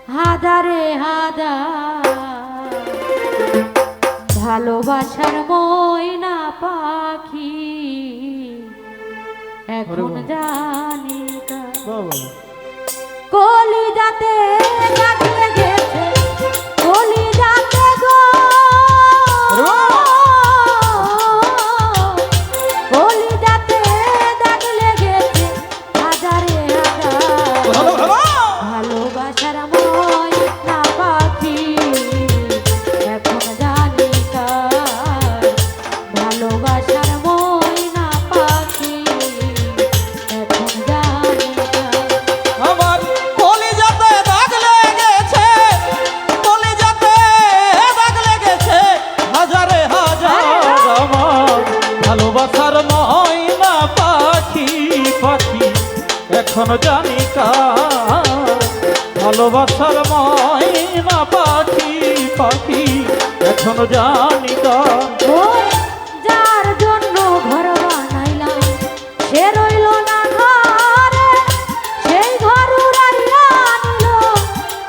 হাজারে হাজার ভালোবাসার ময়না পাখি এখন জানি কলিজাতে দাগ লেগেছে, কলিজাতে গো কলিজাতে দাগ লেগেছে হাজারে হাজার ভালোবাসার ময়না পাখি এখন জানি কার ভালোবাসার ময়না পাখি এখন জানি কার। আমার কলিজাতে দাগ লেগেছে, কলিজাতে দাগ লেগেছে হাজারে হাজার আমার ভালোবাসার ময়না পাখি পাখি এখন জানি কার ভালোবাসার ময়না পাখি পাখি এখন জানি কার। ও যার জন্য ঘর বানাইলাম সে রইল না ঘরে, সেই ঘর উড়াইয়া নিল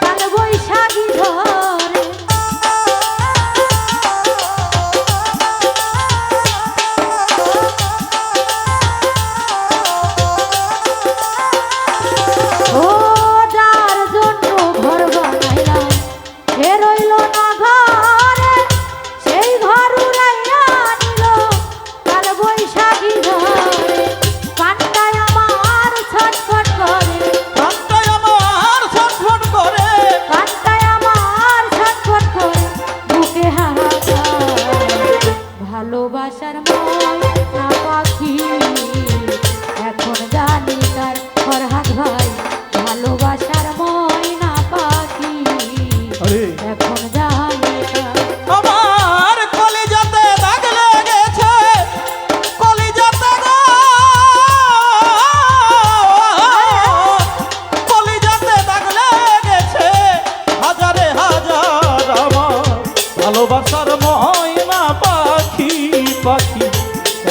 কাল বৈশাখী ঝড়ে। ও যার জন্য ঘর বানাইলাম সে রইল না ঘরে, সেই ঘর উড়াইয়া নিল কাল বৈশাখী ঝড়ে। কান্নায় আমার ছটফট করে, কান্নায় আমার ছটফট করে, কান্নায় আমার ছটফট করে বুকে হাহাকার ভালোবাসার ময়না পাখি এখন জানি তার ফরহাদ ভাই ভালোবাসার ময়না পাখি আরে এখন জানি তার। আমার কলিজাতে দাগ লেগেছে, কলিজাতে গো কলিজাতে দাগ লেগেছে হাজারে হাজার আমার ভালোবাসার ময়না পাখি পাখি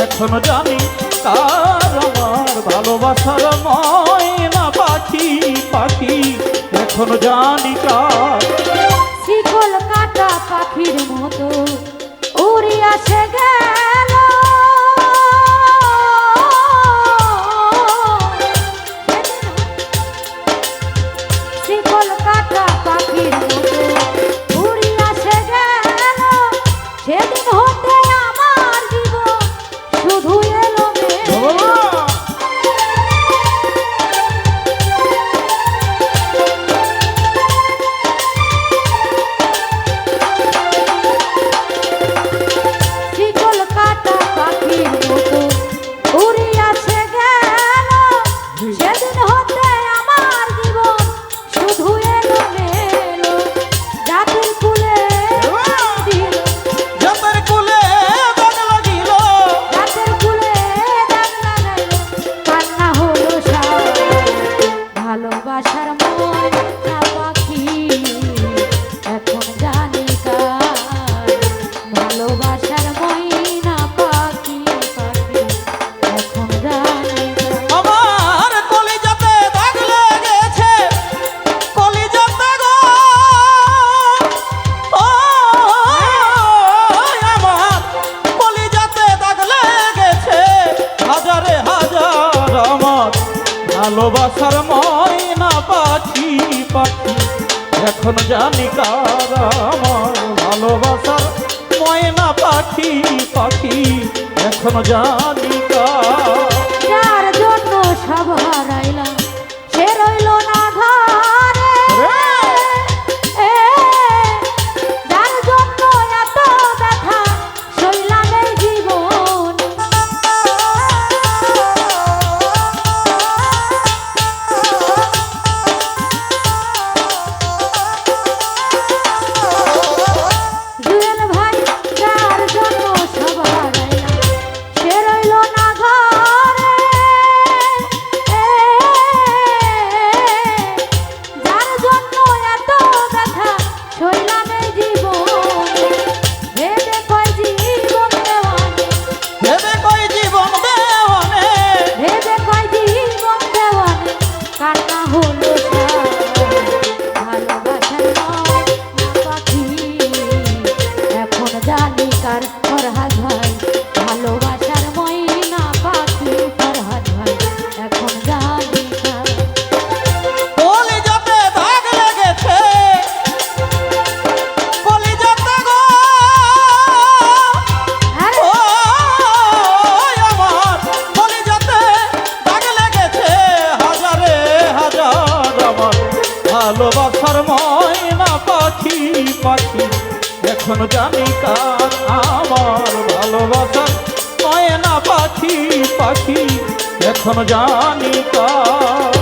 এখন জানি কার আমার ভালোবাসার ময়না পাখি পাখি এখন জানি কার। শিকল কাটা পাখির মতো উড়িয়া সে গেল, শিকল কাটা পাখির মতো উড়িয়া সে গেল, সেদিন হতে আমার জীবন শুধু এলো মেলো। শিকল কাটা পাখির মতো উড়িয়া সে গেল, সেদিন হতে আমার জীবন শুধু এলো মেলো। জাতির কুলে দিল, জাতের কুলে দাগ লাগিল, জাতির কুলে দাগ লাগাইল, কান্না হলো সার ভালোবাসার ময়না পাখি এখন জানি কার ভালোবাসার ময়না পাখি পাখি এখন জানি কার। আমার কলিজাতে দাগ লেগেছে, কলিজাতে গো ও আমার কলিজাতে দাগ লেগেছে হাজারে হাজার আমার ভালোবাসার ময়না পাখি পাখি এখন জানি কার আমার ভালোবাসার ময়না পাখি পাখি এখন জানি কার। যার জন্য সব হারাইলাম সে রইল না ঘরে, এ, যার জন্য এত ব্যথা সইলাম এই জীবন। জুয়েল ভাই যার জন্য সব হারাইলাম সে রইল না ঘরে, ময়না পাখি পাখি এখন জানি কার আমার ভালোবাসার ময়না পাখি পাখি এখন জানি কার